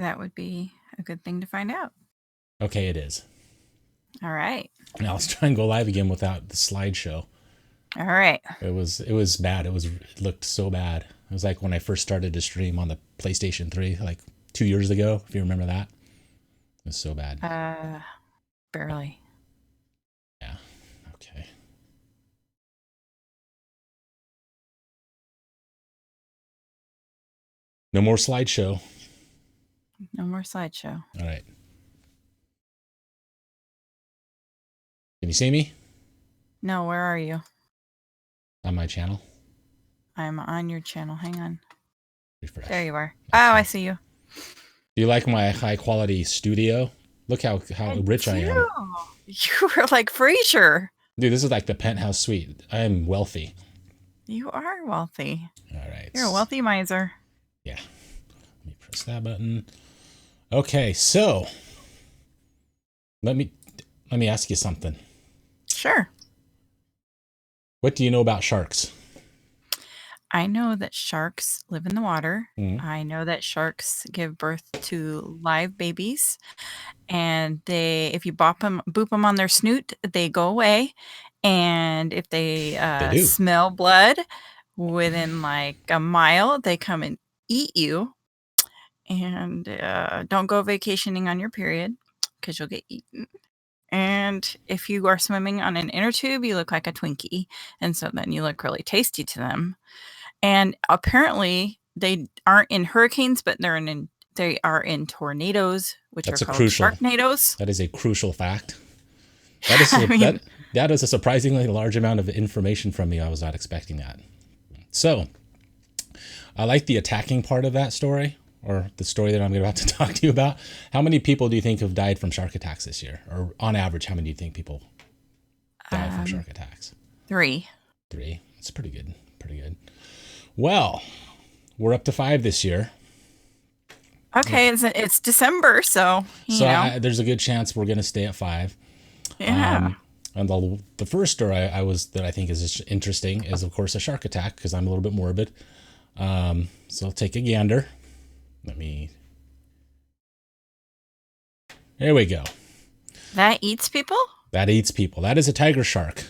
That would be a good thing to find out. Okay, it is. All right. Now let's try and go live again without the slideshow. All right. It was bad. It looked so bad. It was like when I first started to stream on the PlayStation 3, like 2 years ago, if you remember that. It was so bad. Barely. Yeah. Okay. No more slideshow. No more slideshow. All right. Can you see me? No, where are you? On my channel. I'm on your channel. Hang on. Refresh. There you are. Okay. Oh, I see you. Do you like my high quality studio? Look how rich I am. You were like Frasier. Dude, this is like the penthouse suite. I am wealthy. You are wealthy. All right. You're a wealthy miser. Yeah. Let me press that button. Okay, so let me ask you something. Sure. What do you know about sharks? I know that sharks live in the water. Mm. I know that sharks give birth to live babies, and if you boop them on their snoot, they go away. And if they do. smell blood within like a mile, they come and eat you. And don't go vacationing on your period because you'll get eaten. And if you are swimming on an inner tube, you look like a Twinkie. And so then you look really tasty to them. And apparently they aren't in hurricanes, but they are in tornadoes, which That's are called sharknadoes. That is a crucial fact. That is that is a surprisingly large amount of information from me. I was not expecting that. So I like the attacking part of that story, or the story that I'm about to talk to you about. How many people do you think have died from shark attacks this year? Or on average, how many do you think people die from shark attacks? 3. 3. That's pretty good. Pretty good. Well, we're up to 5 this year. Okay, it's December, so there's a good chance we're going to stay at 5. Yeah. And the first story that I think is interesting is, of course, a shark attack, because I'm a little bit morbid. So I'll take a gander. There we go. That eats people? That eats people. That is a tiger shark.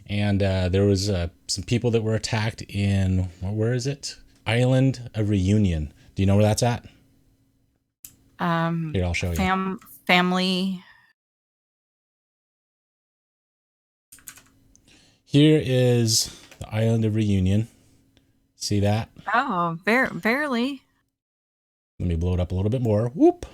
And there was some people that were attacked in, where is it? Island of Reunion. Do you know where that's at? Here, I'll show you. Family. Here is the Island of Reunion. See that? Oh, barely. Let me blow it up a little bit more. Whoop.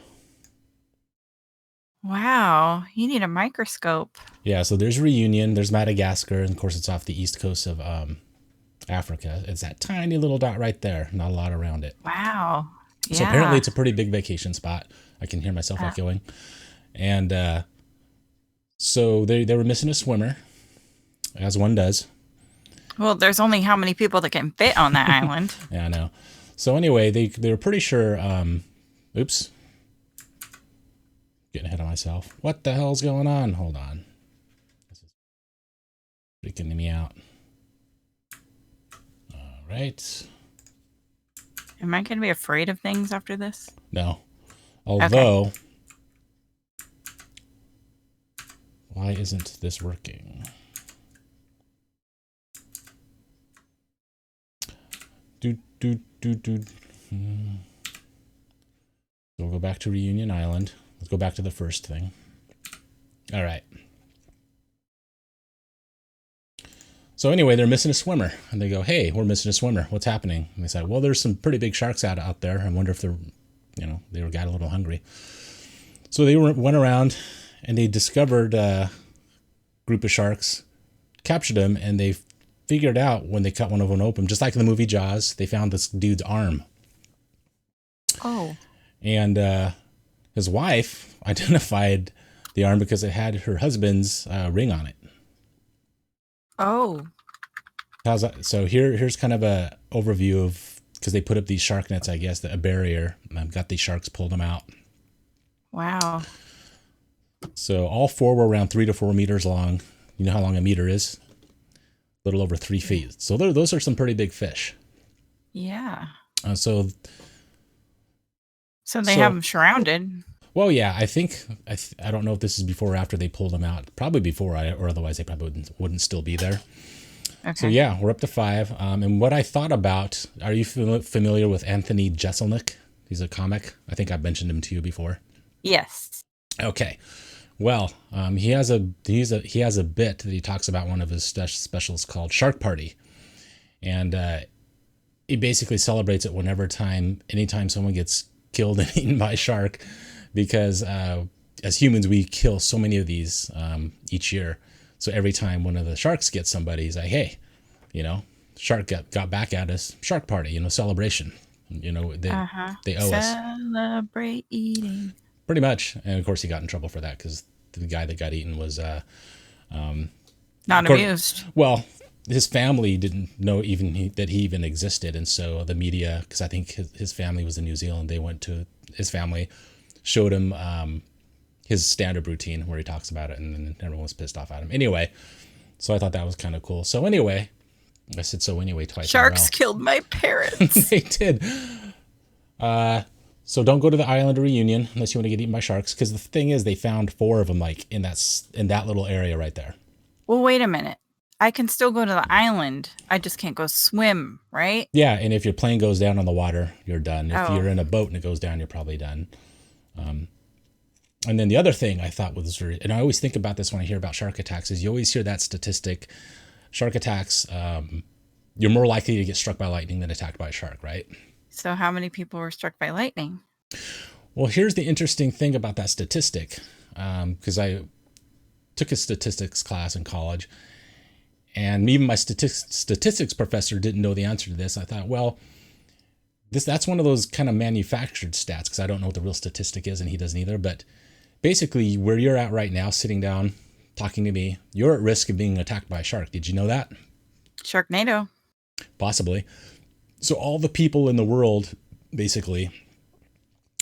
Wow, you need a microscope. Yeah, so there's Reunion, there's Madagascar, and of course it's off the east coast of Africa. It's that tiny little dot right there, not a lot around it. Wow. Yeah. So apparently it's a pretty big vacation spot. I can hear myself echoing. And so they were missing a swimmer, as one does. Well, there's only how many people that can fit on that island. Yeah, I know. So anyway, they were pretty sure, oops. Getting ahead of myself. What the hell's going on? Hold on. This is freaking me out. All right. Am I going to be afraid of things after this? No. Although, okay. Why isn't this working? So we'll go back to Reunion Island. Let's go back to the first thing. All right. So anyway, they're missing a swimmer. And they go, hey, we're missing a swimmer. What's happening? And they said, well, there's some pretty big sharks out there. I wonder if they got a little hungry. So they went around and they discovered a group of sharks, captured them, and they figured out when they cut one of them open, just like in the movie Jaws, they found this dude's arm. Oh. And his wife identified the arm because it had her husband's ring on it. Oh. How's that? So here's kind of a overview of, because they put up these shark nets, I guess, a barrier. And I've got these sharks, pulled them out. Wow. So all 4 were around 3 to 4 meters long. You know how long a meter is? A little over 3 feet. So those are some pretty big fish. Yeah. So So they have So, them surrounded. well, yeah, I think I don't know if this is before or after they pulled them out. Probably before, or otherwise they probably wouldn't still be there. So Okay. yeah, we're up to 5. And what I thought about, are you familiar with Anthony Jeselnik? He's a comic. I think I've mentioned him to you before. Yes. Okay. Well, he has a bit that he talks about, one of his specials called Shark Party, and he basically celebrates it anytime someone gets killed and eaten by a shark, because as humans we kill so many of these each year. So every time one of the sharks gets somebody, he's like, hey, shark got back at us. Shark Party, celebration. Uh-huh. They owe us. Celebrate eating. Pretty much. And of course he got in trouble for that because the guy that got eaten was Not amused. well, his family didn't know that he even existed, and so the media, because I think his family was in New Zealand, they went to his family, showed him his stand-up routine where he talks about it, and then everyone was pissed off at him. Anyway, so I thought that was kind of cool. So anyway, I said so anyway twice. Sharks killed my parents. They did. So don't go to the island reunion unless you want to get eaten by sharks, because the thing is, they found 4 of them like in that little area right there. Well, wait a minute. I can still go to the island. I just can't go swim, right? Yeah, and if your plane goes down on the water, you're done. If Oh. you're in a boat and it goes down, you're probably done. And then the other thing I thought was, and I always think about this when I hear about shark attacks, is you always hear that statistic: shark attacks, you're more likely to get struck by lightning than attacked by a shark, right? So how many people were struck by lightning? Well, here's the interesting thing about that statistic, because I took a statistics class in college, and even my statistics professor didn't know the answer to this. I thought, well, that's one of those kind of manufactured stats, because I don't know what the real statistic is, and he doesn't either. But basically, where you're at right now, sitting down, talking to me, you're at risk of being attacked by a shark. Did you know that? Sharknado. Possibly. So all the people in the world, basically,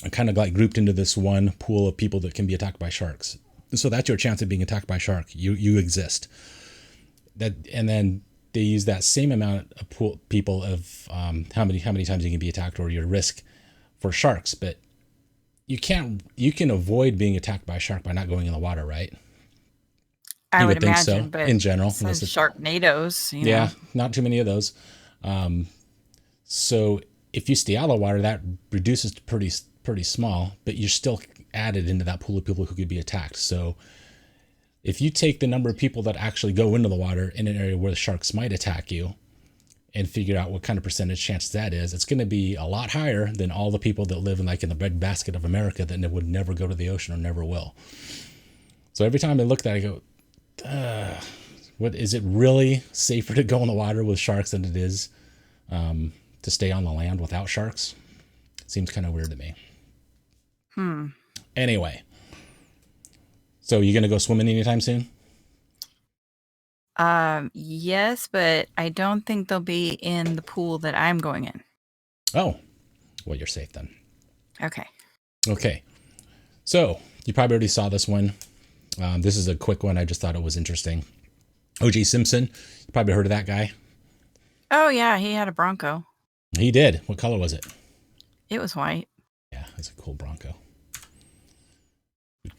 are kind of like grouped into this one pool of people that can be attacked by sharks. So that's your chance of being attacked by a shark. You exist. And then they use that same amount of people of how many times you can be attacked, or your risk for sharks. But you can avoid being attacked by a shark by not going in the water, right? I You would think imagine, so, but in general. some Unless sharknadoes, yeah, not too many of those. So if you stay out of the water, that reduces to pretty small, but you're still added into that pool of people who could be attacked. So if you take the number of people that actually go into the water in an area where the sharks might attack you and figure out what kind of percentage chance that is, it's going to be a lot higher than all the people that live in the breadbasket of America that would never go to the ocean or never will. So every time I look at that, I go, what is it really safer to go in the water with sharks than it is to stay on the land without sharks? Seems kind of weird to me. Anyway, so you gonna go swimming anytime soon? Yes, but I don't think they'll be in the pool that I'm going in. Oh, well, you're safe then. Okay. Okay, so you probably already saw this one. This is a quick one. I just thought it was interesting. O.J. Simpson, you probably heard of that guy. Oh yeah, he had a Bronco. He did. What color was it? It was white. Yeah, it's a cool Bronco.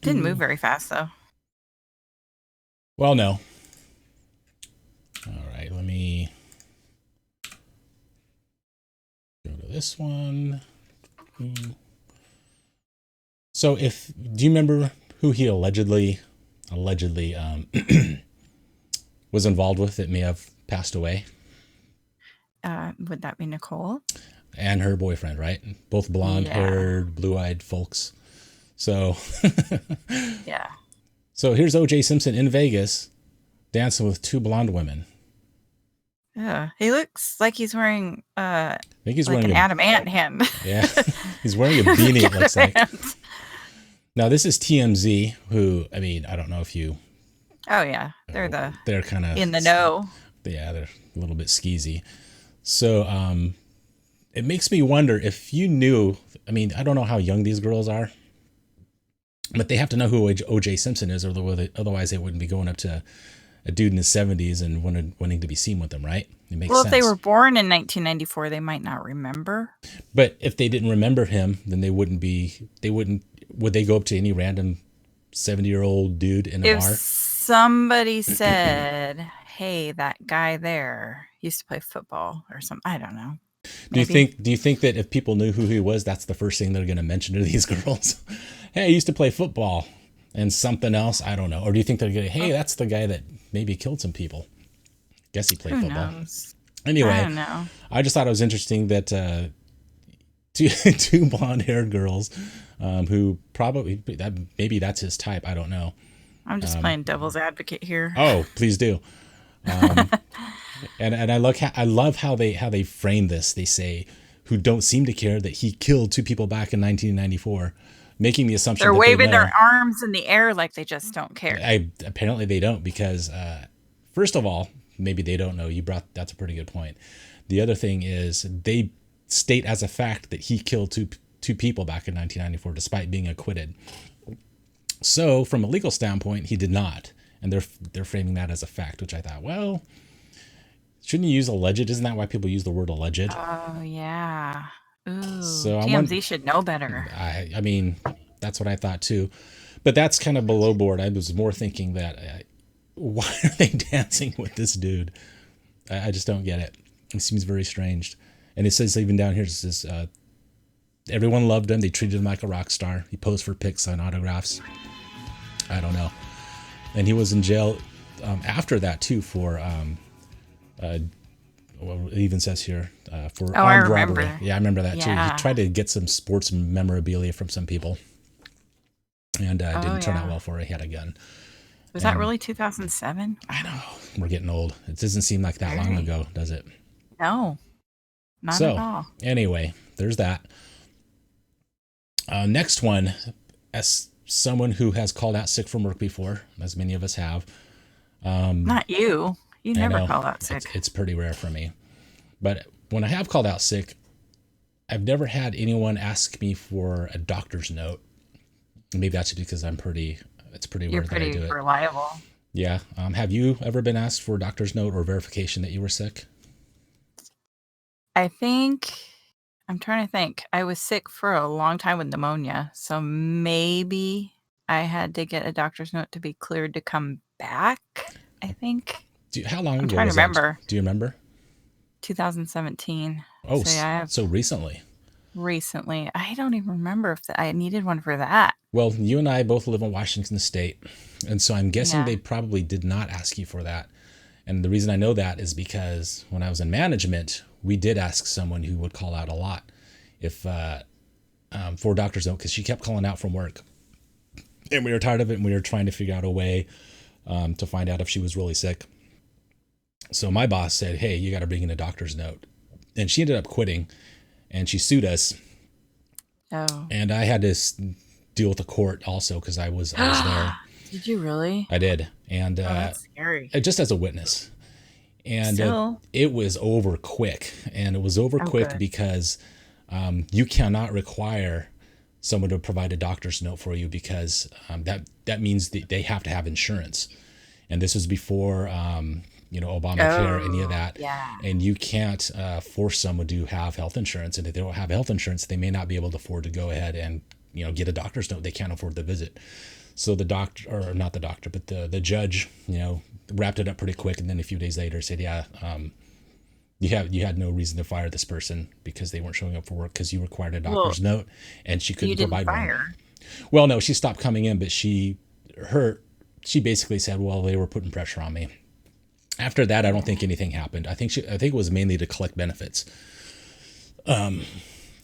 Didn't move very fast though. Well, no. All right, let me go to this one. So do you remember who he allegedly was involved with that may have passed away? Would that be Nicole? And her boyfriend, right? Both blonde-haired, blue-eyed folks. So, yeah. So here's O.J. Simpson in Vegas dancing with 2 blonde women. Yeah, he looks like he's wearing I think he's like wearing an Adam Ant hand. Yeah, he's wearing a beanie. It looks like. Now this is TMZ, who I don't know if you. Oh yeah, they're kind of in the know. Yeah, they're a little bit skeezy. So it makes me wonder if you knew. I don't know how young these girls are, but they have to know who O.J. Simpson is, or otherwise they wouldn't be going up to a dude in his 70s and wanting to be seen with him, right? It makes Well, if they sense. were born in 1994, they might not remember. But if they didn't remember him, then would they go up to any random 70-year-old dude in a If bar? somebody said, "Hey, that guy there used to play football," or something, I don't know. Maybe. Do you think that if people knew who he was, that's the first thing they're going to mention to these girls? Hey, I used to play football and something else. I don't know. Or do you think they're going to, hey, that's the guy that maybe killed some people? Guess he played Who football. knows? I Anyway, don't know. I just thought it was interesting that two blonde haired girls who probably that maybe that's his type. I don't know. I'm just playing devil's advocate here. Oh, please do. And I love how they frame this. They say who don't seem to care that he killed two people back in 1994, making the assumption They're that they waving know. their arms in the air like they just don't care. Apparently they don't because first of all, maybe they don't know. That's a pretty good point. The other thing is they state as a fact that he killed two people back in 1994 despite being acquitted. So from a legal standpoint, he did not, and they're framing that as a fact, which I thought, well, shouldn't you use alleged? Isn't that why people use the word alleged? Oh, yeah. Ooh, So TMZ should know better. I mean, that's what I thought too, but that's kind of below board. I was more thinking that why are they dancing with this dude? I just don't get it. It seems very strange. And it says even down here, it says everyone loved him. They treated him like a rock star. He posed for pics and autographs. I don't know. And he was in jail after that too for well, it even says here for armed robbery. Yeah, I remember that too. He tried to get some sports memorabilia from some people, and didn't turn out well for it. He had a gun. Was that really 2007? I know. We're getting old. It doesn't seem like that long ago, does it? No, not at all. Anyway, there's that. Next one, as someone who has called out sick from work before, as many of us have. Not you. You never call out sick. It's pretty rare for me. But when I have called out sick, I've never had anyone ask me for a doctor's note. Maybe that's because it's pretty rare that I do it. You're pretty reliable. Yeah. Have you ever been asked for a doctor's note or verification that you were sick? I think, I'm trying to think. I was sick for a long time with pneumonia. So maybe I had to get a doctor's note to be cleared to come back, I think. How long ago was that? I'm trying to remember. Do you remember? 2017. Oh, so yeah, so recently. Recently. I don't even remember if I needed one for that. Well, you and I both live in Washington State, and so I'm guessing they probably did not ask you for that. And the reason I know that is because when I was in management, we did ask someone who would call out a lot if for a doctor's note because she kept calling out from work. And we were tired of it, and we were trying to figure out a way to find out if she was really sick. So my boss said, hey, you got to bring in a doctor's note. And she ended up quitting, and she sued us. Oh. And I had to deal with the court also because I was there. Did you really? I did. And that's scary. Just as a witness. And it was over quick. And it was over quick because you cannot require someone to provide a doctor's note for you because that means that they have to have insurance. And this was before Obamacare, any of that. Yeah. And you can't force someone to have health insurance. And if they don't have health insurance, they may not be able to afford to go ahead and get a doctor's note. They can't afford the visit. So the doctor, or not the doctor, but the judge, wrapped it up pretty quick. And then a few days later said, yeah, you had no reason to fire this person because they weren't showing up for work because you required a doctor's note and she couldn't provide one. Well, no, she stopped coming in, but she basically said, well, they were putting pressure on me. After that, I don't think anything happened. I think it was mainly to collect benefits,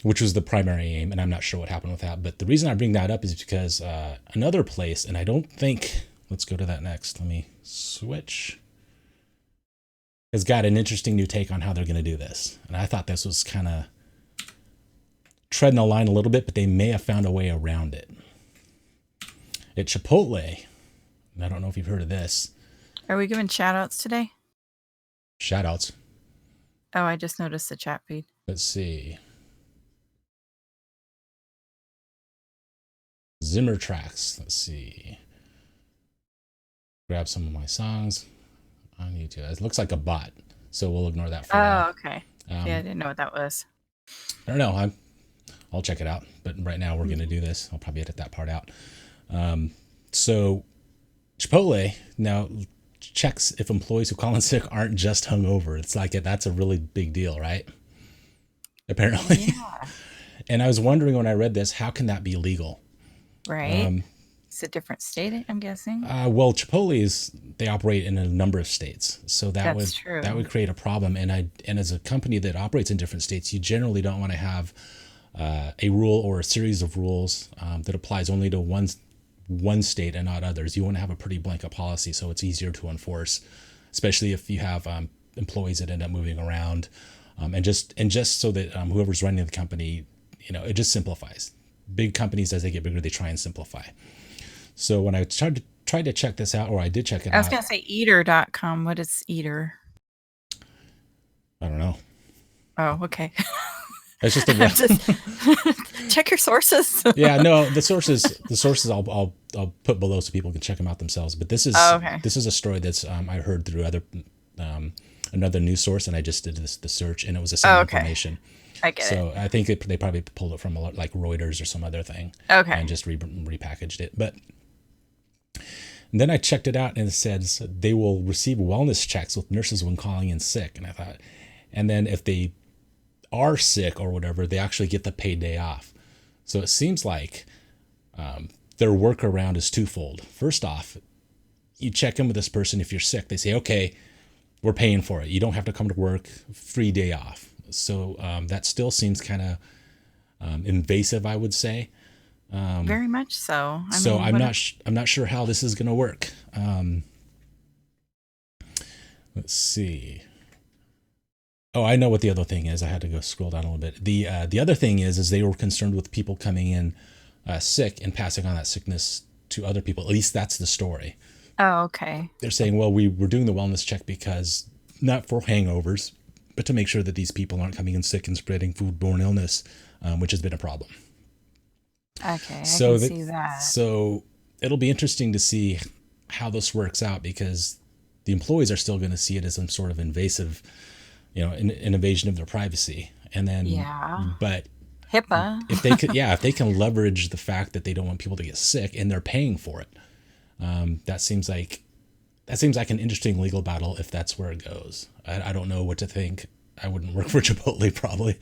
which was the primary aim. And I'm not sure what happened with that. But the reason I bring that up is because another place, and I don't think, let's go to that next. Let me switch. Has got an interesting new take on how they're going to do this. And I thought this was kind of treading the line a little bit, but they may have found a way around it. At Chipotle, and I don't know if you've heard of this. Are we giving shout outs today? Shout outs. Oh, I just noticed the chat feed. Let's see. Zimmer tracks. Let's see. Grab some of my songs. on YouTube. It looks like a bot, so we'll ignore that for now. Oh, okay. See, I didn't know what that was. I don't know. I'll check it out. But right now we're going to do this. I'll probably edit that part out. So Chipotle now checks if employees who call in sick aren't just hungover. It's like that's a really big deal, right? Apparently. Yeah. And I was wondering when I read this, how can that be legal? Right. It's a different state, I'm guessing. Well, Chipotle's they operate in a number of states, so That's true. that would create a problem. And as a company that operates in different states, you generally don't want to have a rule or a series of rules that applies only to one state and not others. You want to have a pretty blanket policy so it's easier to enforce, especially if you have employees that end up moving around, and just so that whoever's running the company, it just simplifies. Big companies, as they get bigger, they try and simplify. So when I tried to check this out, or I did check it out. I was going to say eater.com. What is eater? I don't know. Oh, okay. It's just a check your sources. Yeah, no, the sources I'll put below so people can check them out themselves. But this is a story that's I heard through another news source, and I just did the search, and it was the same information. I get it. So I think they probably pulled it from like Reuters or some other thing. Okay. And just repackaged it. But then I checked it out, and it says they will receive wellness checks with nurses when calling in sick. And I thought, and then if they are sick or whatever, they actually get the paid day off. So it seems like their workaround is twofold. First off, you check in with this person. If you're sick, they say, okay, we're paying for it. You don't have to come to work, free day off. So that still seems kind of invasive, I would say. Very much so. I'm not sure how this is going to work. Let's see. Oh, I know what the other thing is. I had to go scroll down a little bit. The other thing is they were concerned with people coming in sick and passing on that sickness to other people. At least that's the story. Oh, okay. They're saying, well, we were doing the wellness check because not for hangovers, but to make sure that these people aren't coming in sick and spreading foodborne illness, which has been a problem. Okay, so I can see that. So it'll be interesting to see how this works out, because the employees are still going to see it as some sort of invasive, an invasion of their privacy. And then, but HIPAA. if they can leverage the fact that they don't want people to get sick and they're paying for it, that seems like an interesting legal battle if that's where it goes. I don't know what to think. I wouldn't work for Chipotle probably.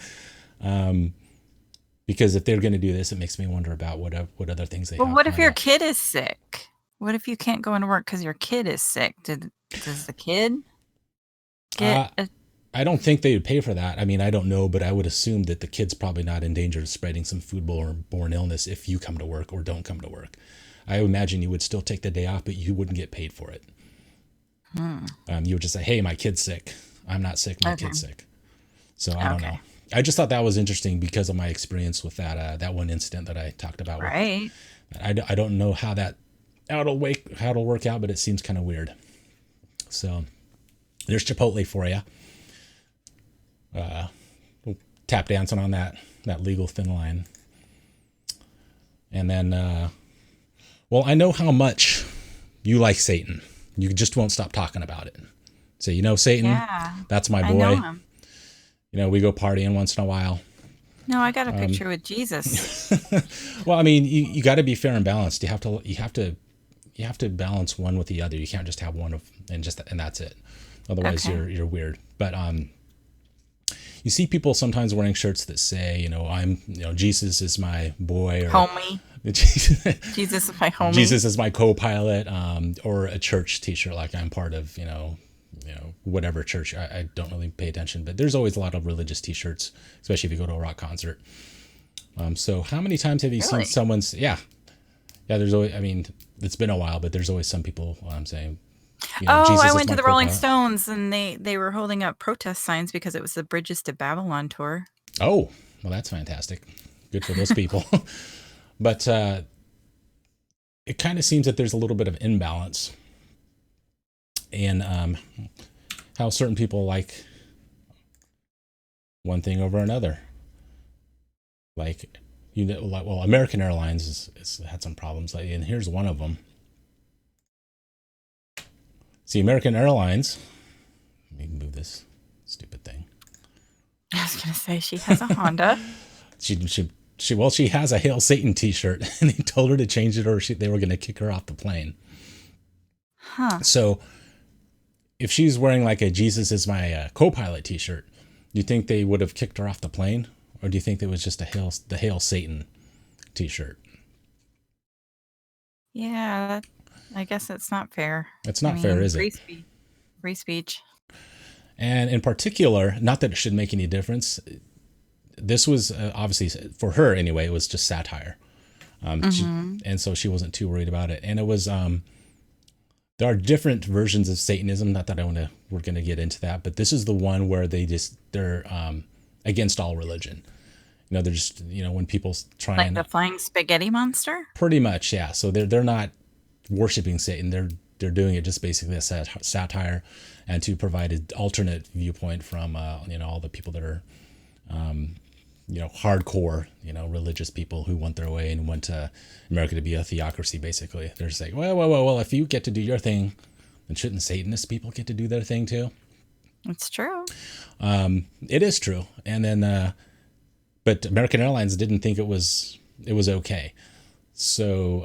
Because if they're going to do this, it makes me wonder about what other things they have. Well, what if your kid is sick? What if you can't go into work because your kid is sick? Does the kid get I don't think they would pay for that. I mean, I don't know, but I would assume that the kid's probably not in danger of spreading some foodborne illness if you come to work or don't come to work. I imagine you would still take the day off, but you wouldn't get paid for it. You would just say, hey, my kid's sick. I'm not sick. My kid's sick. So I don't know. I just thought that was interesting because of my experience with that one incident that I talked about. Right. I don't know how it'll work out, but it seems kind of weird. So there's Chipotle for you. Tap dancing on that legal thin line. And then, well, I know how much you like Satan. You just won't stop talking about it. So, Satan, that's my boy. I know him. We go partying once in a while. No, I got a picture with Jesus. Well, I mean, you got to be fair and balanced. You have to balance one with the other. You can't just have one and that's it. Otherwise, you're weird. But you see people sometimes wearing shirts that say, Jesus is my boy, or homie. Jesus is my homie. Jesus is my co-pilot, or a church T-shirt like I'm part of, whatever church. I don't really pay attention, but there's always a lot of religious T-shirts, especially if you go to a rock concert. So how many times have you seen someone's? Yeah. There's always. I mean, it's been a while, but there's always some people saying. Jesus I went to the Rolling Stones, and they were holding up protest signs because it was the Bridges to Babylon tour. Oh, well, that's fantastic. Good for those people. But it kind of seems that there's a little bit of imbalance in how certain people like one thing over another. Like, American Airlines has had some problems, and here's one of them. See, American Airlines. Let me move this stupid thing. I was gonna say she has a Honda. She has a Hail Satan T-shirt, and they told her to change it, or they were going to kick her off the plane. Huh. So, if she's wearing like a Jesus is my co-pilot T-shirt, do you think they would have kicked her off the plane, or do you think it was just the Hail Satan T-shirt? Yeah, I guess it's not fair. It's I not fair, mean, is it? free speech. Free speech. And in particular, not that it should make any difference. This was obviously for her anyway. It was just satire, Mm-hmm. and so she wasn't too worried about it. And it was there are different versions of Satanism. Not that we're gonna get into that, but this is the one where they're against all religion. You know, they're just when people try Like and the flying spaghetti monster? pretty much, yeah. So they're not worshiping Satan. They're doing it just basically as satire, and to provide an alternate viewpoint from all the people that are hardcore religious people who want their way and want America to be a theocracy. Basically, they're just like, well, if you get to do your thing, then shouldn't Satanist people get to do their thing too? It's true. It is true. And then, but American Airlines didn't think it was okay. So,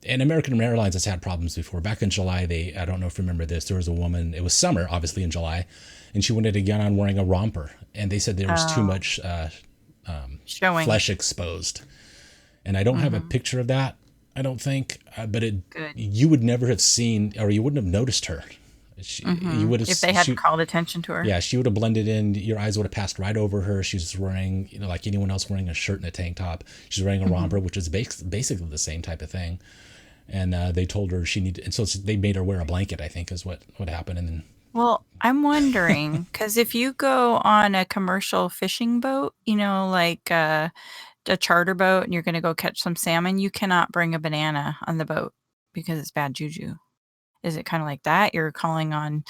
and American Airlines has had problems before. Back in July, I don't know if you remember this, there was a woman, it was summer, obviously in July, and she wanted to get on wearing a romper. And they said there was too Oh, much showing. flesh exposed. And I don't have a Mm-hmm. picture of that, I don't think, but Good. you would never have seen, or you wouldn't have noticed her. You Mm-hmm. would have, If they hadn't called attention to her. yeah, she would have blended in. Your eyes would have passed right over her. She was wearing, like anyone else wearing a shirt and a tank top. She's wearing a Mm-hmm. romper, which is basically the same type of thing. And they told her she needed, and so they made her wear a blanket. I think is what happened. And then Well, I'm wondering, because if you go on a commercial fishing boat, like a charter boat, and you're going to go catch some salmon, you cannot bring a banana on the boat because it's bad juju. Is it kind of like that? You're calling on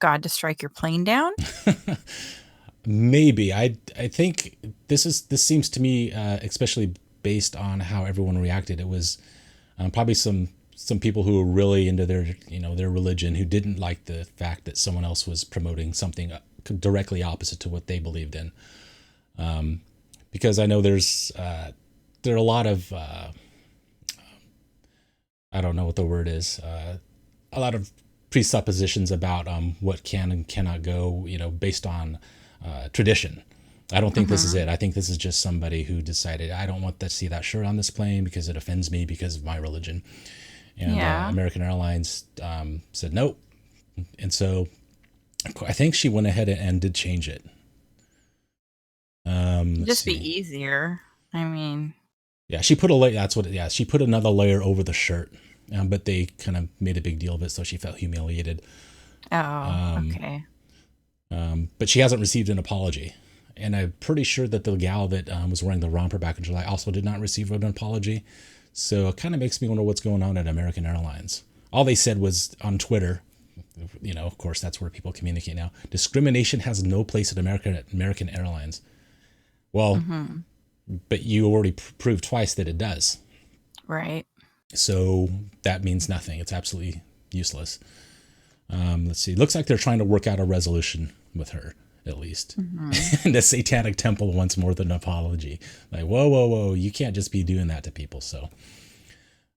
God to strike your plane down? maybe I think this seems to me, especially based on how everyone reacted. It was probably some people who were really into their religion who didn't like the fact that someone else was promoting something directly opposite to what they believed in. Because I know there are a lot of I don't know what the word is, a lot of presuppositions about what can and cannot go, based on tradition. I don't think this is Mhm. it. I think this is just somebody who decided I don't want to see that shirt on this plane because it offends me because of my religion. And Yeah. American Airlines said nope, and so I think she went ahead and did change it. It'd Let's just be see. easier. I mean, Yeah, she put a layer. That's what. Yeah, she put another layer over the shirt, but they kind of made a big deal of it, so she felt humiliated. oh, okay. But she hasn't received an apology, and I'm pretty sure that the gal that was wearing the romper back in July also did not receive an apology. So it kind of makes me wonder what's going on at American Airlines. All they said was on Twitter. Of course, that's where people communicate now. Discrimination has no place at American Airlines. Well, Mhm. but you already proved twice that it does. Right. So that means nothing. It's absolutely useless. Let's see. Looks like they're trying to work out a resolution with her, at least. Mhm. And the Satanic Temple wants more than an apology. Like, whoa, whoa, whoa. You can't just be doing that to people. So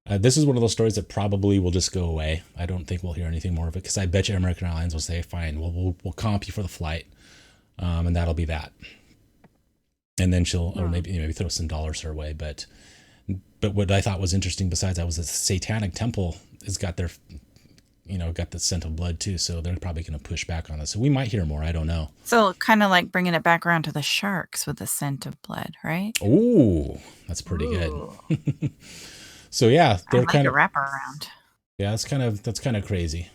this is one of those stories that probably will just go away. I don't think we'll hear anything more of it because I bet you American Airlines will say, fine, we'll comp you for the flight. And that'll be that. And then she'll, or Hmm. maybe throw some dollars her way. But what I thought was interesting besides that was the Satanic Temple has got got the scent of blood too. So they're probably going to push back on this. So we might hear more. I don't know. So kind of like bringing it back around to the sharks with the scent of blood, right? Oh, that's pretty good. Ooh, So yeah, I they're like kind a of, wraparound. yeah, that's kind of crazy.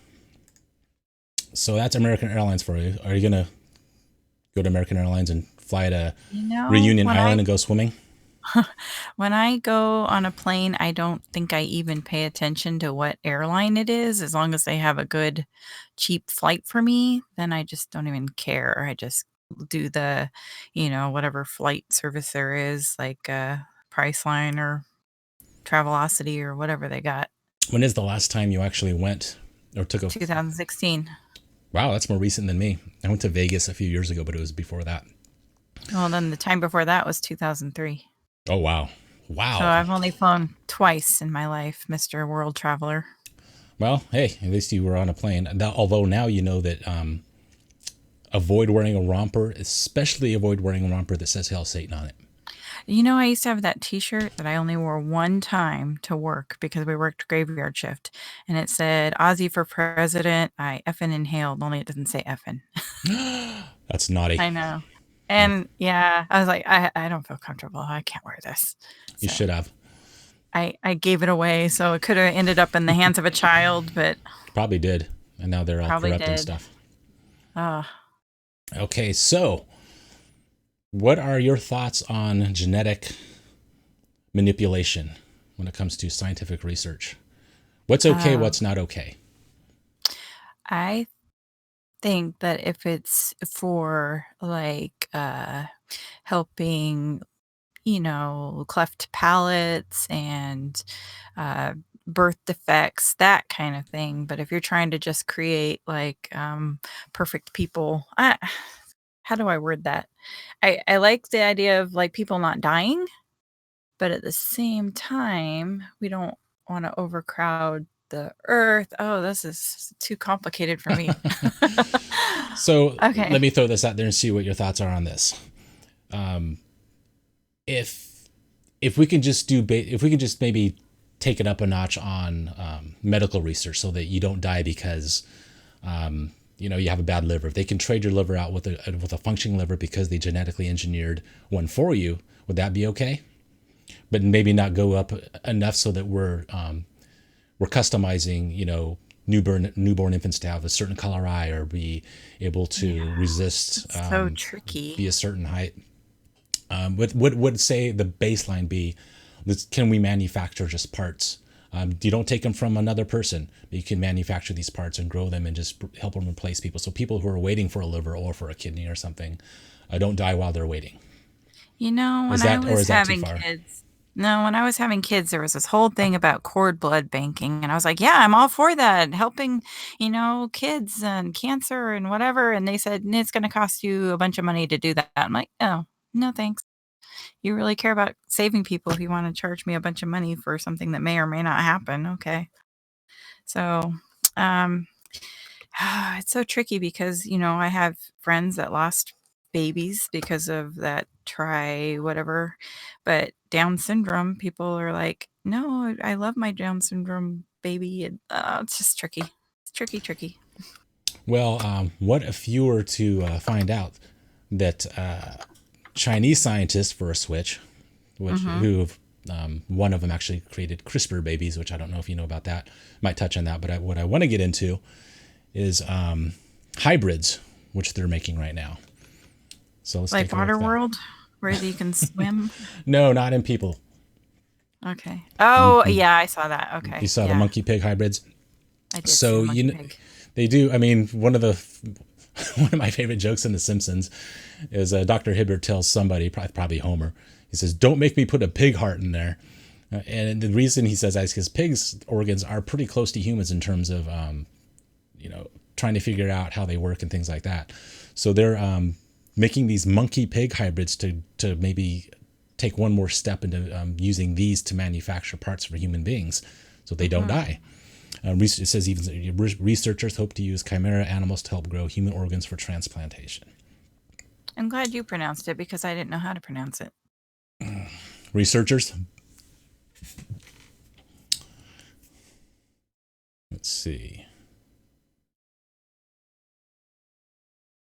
So that's American Airlines for you. Are you going to go to American Airlines and fly to Reunion When Island and go swimming? when I go on a plane, I don't think I even pay attention to what airline it is. As long as they have a good, cheap flight for me, then I just don't even care. I just do the, whatever flight service there is, like Priceline or Travelocity or whatever they got. When is the last time you actually went or took a. 2016. Wow, that's more recent than me. I went to Vegas a few years ago, but it was before that. Well, then the time before that was 2003. Oh wow, So wow. I've only flown twice in my life, Mr. World Traveler. Well, hey, at least you were on a plane. Now, although now you know that avoid wearing a romper, especially avoid wearing a romper that says "Hail Satan" on it. You know, I used to have that T-shirt that I only wore one time to work because we worked graveyard shift, and it said "Aussie for president." I effing inhaled, only it doesn't say effing. That's naughty. I know. And yeah, I was like, I don't feel comfortable. I can't wear this. You So should have. I gave it away. So it could have ended up in the hands of a child, but Probably did, and now they're all probably corrupt and did. stuff. Uh, Okay, so what are your thoughts on genetic manipulation when it comes to scientific research? What's okay, uh, what's not okay? I think that if it's for helping, cleft palates and uh, birth defects, that kind of thing. But if you're trying to just create perfect people, how do I word that? I like the idea of like people not dying, but at the same time, we don't want to overcrowd the earth. Oh, this is too complicated for me. So let Okay. me throw this out there and see what your thoughts are on this. If if we can just if we can just maybe take it up a notch on medical research so that you don't die because you have a bad liver. If they can trade your liver out with a functioning liver because they genetically engineered one for you, would that be okay? But maybe not go up enough so that we're customizing, newborn infants to have a certain color eye or be able to Yeah, resist, it's so tricky. be a certain height. What would say the baseline be? Can we manufacture just parts? You don't take them from another person, but you can manufacture these parts and grow them and just help them replace people. So people who are waiting for a liver or for a kidney or something don't die while they're waiting. You know, Is when I that or was is that too having far? kids no, when I was having kids, there was this whole thing about cord blood banking, and I was like, "Yeah, I'm all for that, helping, kids and cancer and whatever," and they said, "It's gonna cost you a bunch of money to do that." I'm like, "Oh, no, thanks. You really care about saving people if you wanna charge me a bunch of money for something that may or may not happen, okay." So, um it's so tricky because, I have friends that lost babies because of that try whatever, but Down syndrome, people are like, "No, I love my Down syndrome baby," and, it's just tricky. It's tricky, tricky. Well, what if you were to find out that Chinese scientists, for a switch, which Mhm. who one of them actually created CRISPR babies, which I don't know if you know about that. Might touch on that, but what I want to get into is hybrids, which they're making right now. So let's Like take a look at that. Waterworld, where you can swim? No, not in people. Okay. Oh, yeah, I saw that. You Okay, saw the yeah, monkey pig hybrids. I did see So the monkey pig. they do. I mean, one of the one of my favorite jokes in The Simpsons is Dr. Hibbert tells somebody, probably Homer, he says, "Don't make me put a pig heart in there." And the reason he says that is because pigs' organs are pretty close to humans in terms of, trying to figure out how they work and things like that. So they're making these monkey pig hybrids to maybe take one more step into using these to manufacture parts for human beings so they don't Mhm. die. It says even researchers hope to use chimera animals to help grow human organs for transplantation. I'm glad you pronounced it because I didn't know how to pronounce it. Researchers, let's see.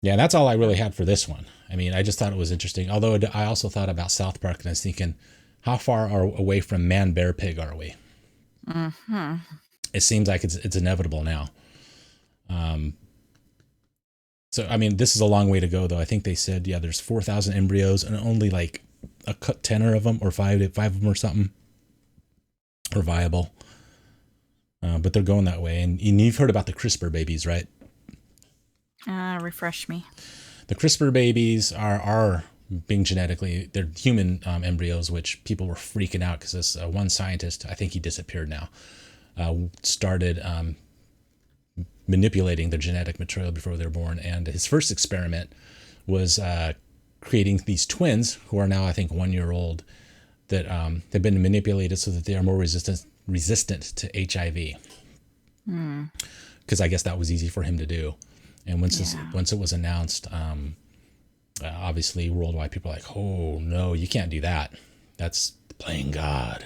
Yeah, that's all I really had for this one. I mean, I just thought it was interesting. Although I also thought about South Park, and I was thinking, how far away from man, bear, pig are we? Mhm. It seems like it's inevitable now. So I mean, this is a long way to go, though. I think they said, yeah, there's 4,000 embryos, and only like a tenor of them, or five of them, or something, are viable. But they're going that way, and you've heard about the CRISPR babies, right? Refresh me. The CRISPR babies are being genetically, they're human embryos, which people were freaking out because this one scientist, I think he disappeared now, started manipulating their genetic material before they're born. And his first experiment was creating these twins who are now, I think, 1 year old, that have been manipulated so that they are more resistant to HIV. Because I guess that was easy for him to do. And once it was announced, obviously worldwide, people are like, oh no, you can't do that. That's playing God,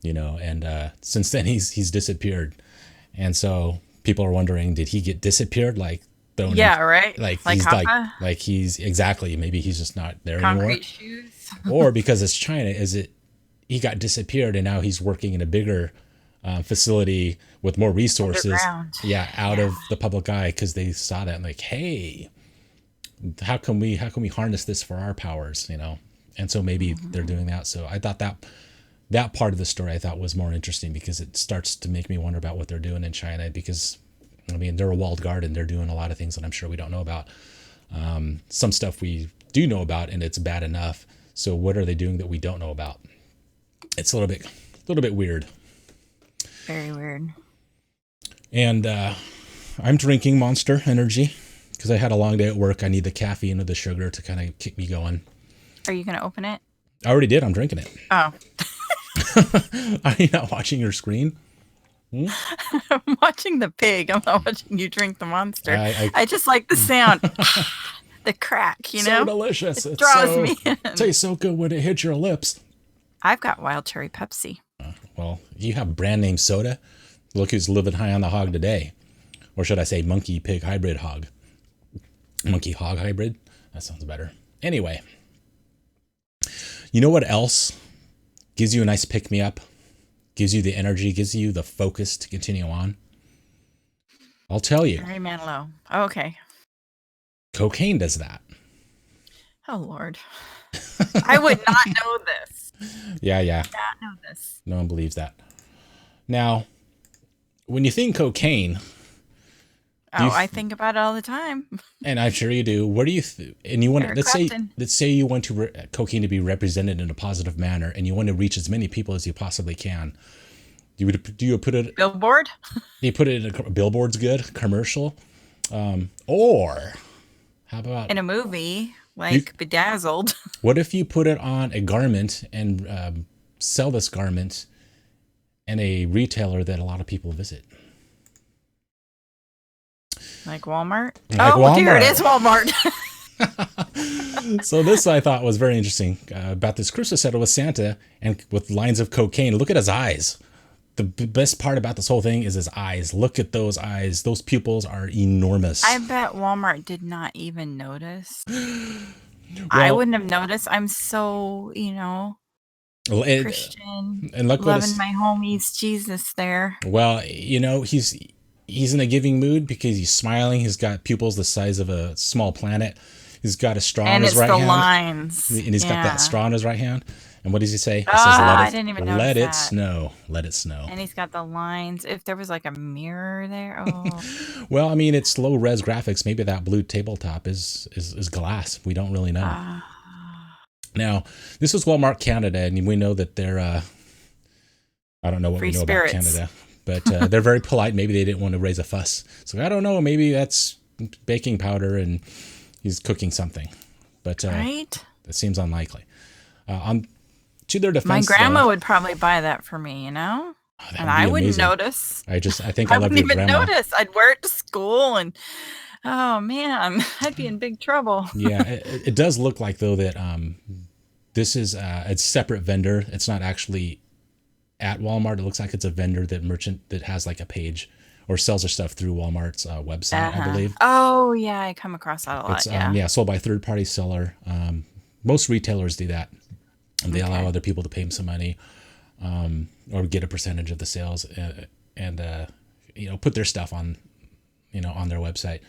And since then he's disappeared, and so people are wondering, did he get disappeared? Like thrown? Yeah, right. Like Like he's Hoppa? like he's exactly, maybe he's just not there anymore. Concrete shoes. Or because it's China, he got disappeared and now he's working in a bigger facility with more resources. Underground. Yeah, out of the public eye, because they saw that and like, hey, how can we harness this for our powers, And so maybe they're doing that. So I thought that part of the story I thought was more interesting, because it starts to make me wonder about what they're doing in China, because I mean, they're a walled garden. They're doing a lot of things that I'm sure we don't know about. Some stuff we do know about, and it's bad enough. So what are they doing that we don't know about? It's a little bit weird. Very weird. And I'm drinking Monster Energy because I had a long day at work. I need the caffeine or the sugar to kind of kick me going. Are you going to open it? I already did. I'm drinking it. Oh. Are you not watching your screen? I'm watching the pig. I'm not watching you drink the Monster. I just like the sound. The crack, So delicious. It draws me in. It tastes so good when it hits your lips. I've got wild cherry Pepsi. Well, you have brand name soda. Look who's living high on the hog today. Or should I say monkey pig hybrid hog? Monkey hog hybrid? That sounds better. Anyway. You know what else gives you a nice pick me up? Gives you the energy, gives you the focus to continue on? I'll tell you. Barry Manilow. Oh, okay. Cocaine does that. Oh, Lord. I would not know this. Yeah. Not know this. No one believes that. Now, when you think cocaine... I think about it all the time. And I'm sure you do. What do you... and you want to... Clapton. Let's say you want cocaine to be represented in a positive manner, and you want to reach as many people as you possibly can. Do you put it... Billboard? You put it in a... Billboard's good. Commercial. Or... How about... In a movie, like Bedazzled. What if you put it on a garment and sell this garment in a retailer that a lot of people visit? Like Walmart? Walmart. Dear, it is Walmart. So this I thought was very interesting about this cruise set with Santa and with lines of cocaine. Look at his eyes. The best part about this whole thing is his eyes. Look at those eyes. Those pupils are enormous. I bet Walmart did not even notice. I wouldn't have noticed. I'm so, Christian. And look loving my homies, Jesus there. Well, he's in a giving mood because he's smiling. He's got pupils the size of a small planet. He's got a straw in his right hand. And it's the lines. And he's got that straw in his right hand. And what does he say? He says, I didn't even notice Let that. it snow. Let it snow. And he's got the lines. If there was like a mirror there. Oh. Well, I mean, it's low res graphics. Maybe that blue tabletop is glass. We don't really know. Now, this was Walmart Canada, and we know that they're, I don't know what Free we know spirits. about Canada, but they're very polite. Maybe they didn't want to raise a fuss. So I don't know. Maybe that's baking powder and he's cooking something. But right? That seems unlikely. To their defense, my grandma would probably buy that for me, and I wouldn't notice. I think I love your grandma. I wouldn't even notice. I'd wear it to school, and oh man, I'd be in big trouble. Yeah, it does look like though that this is a separate vendor. It's not actually at Walmart. It looks like it's a vendor that has like a page or sells their stuff through Walmart's website, I believe. Oh yeah, I come across that a lot. It's sold by a third-party seller. Most retailers do that. And they allow other people to pay them some money, or get a percentage of the sales, and put their stuff on, on their website.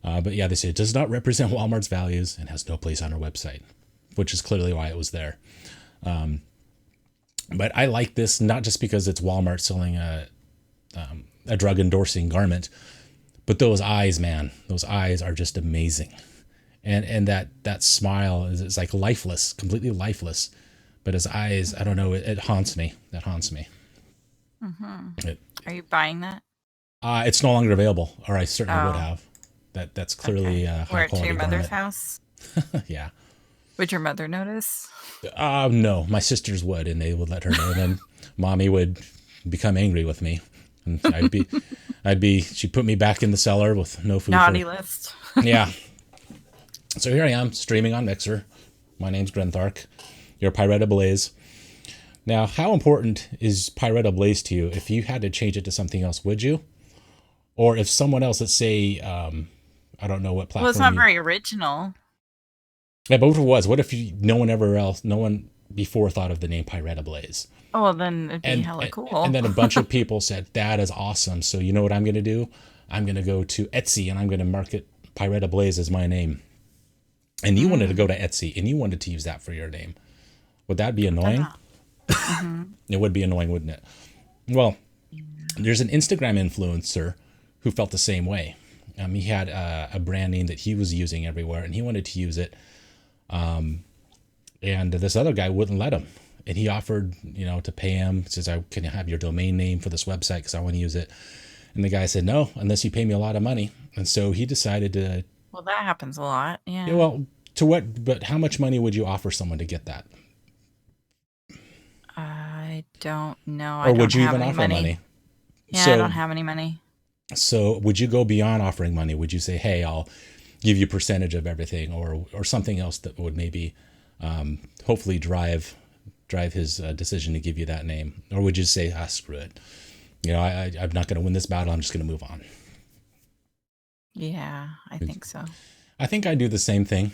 But yeah, they say it does not represent Walmart's values and has no place on our website, which is clearly why it was there. But I like this not just because it's Walmart selling a drug endorsing garment, but those eyes, man, those eyes are just amazing. And that smile is like lifeless, completely lifeless. But his eyes, I don't know, it haunts me. That haunts me. Mm-hmm. Are you buying that? It's no longer available, or I certainly would Oh, have. That's clearly okay. high Where to your quality mother's garment. house? Yeah. Would your mother notice? No, my sisters would, and they would let her know. And then mommy would become angry with me, and she'd put me back in the cellar with no food for. Naughty list. Yeah. So here I am streaming on Mixer. My name's Grintharke. You're Pirate Blaze. Now, how important is Pirate Blaze to you? If you had to change it to something else, would you? Or if someone else, let's say, I don't know what Well, it's platform not you. very original. Yeah, but if it was, what if no one before thought of the name Pirate Blaze? Oh, well, then it'd be And, hella and cool. and then a bunch of people said, that is awesome. So you know what I'm going to do? I'm going to go to Etsy and I'm going to market Pirate Blaze as my name. And you wanted to go to Etsy and you wanted to use that for your name. Would that be annoying? Mm-hmm. It would be annoying, wouldn't it? Well, there's an Instagram influencer who felt the same way. He had a brand name that he was using everywhere, and he wanted to use it. And this other guy wouldn't let him. And he offered, to pay him. He says, "Can I have your domain name for this website because I want to use it?" And the guy said, "No, unless you pay me a lot of money." And so he decided to. Well, that happens a lot. Yeah, Yeah. well, to what? But how much money would you offer someone to get that? I don't know. I Or would don't you have even any offer money. money? Yeah, I don't So have any money. So would you go beyond offering money? Would you say, "Hey, I'll give you a percentage of everything," or something else that would maybe hopefully drive his decision to give you that name? Or would you say, "Ah, screw it. I'm not going to win this battle. I'm just going to move on." Yeah, I think so. I think I do the same thing,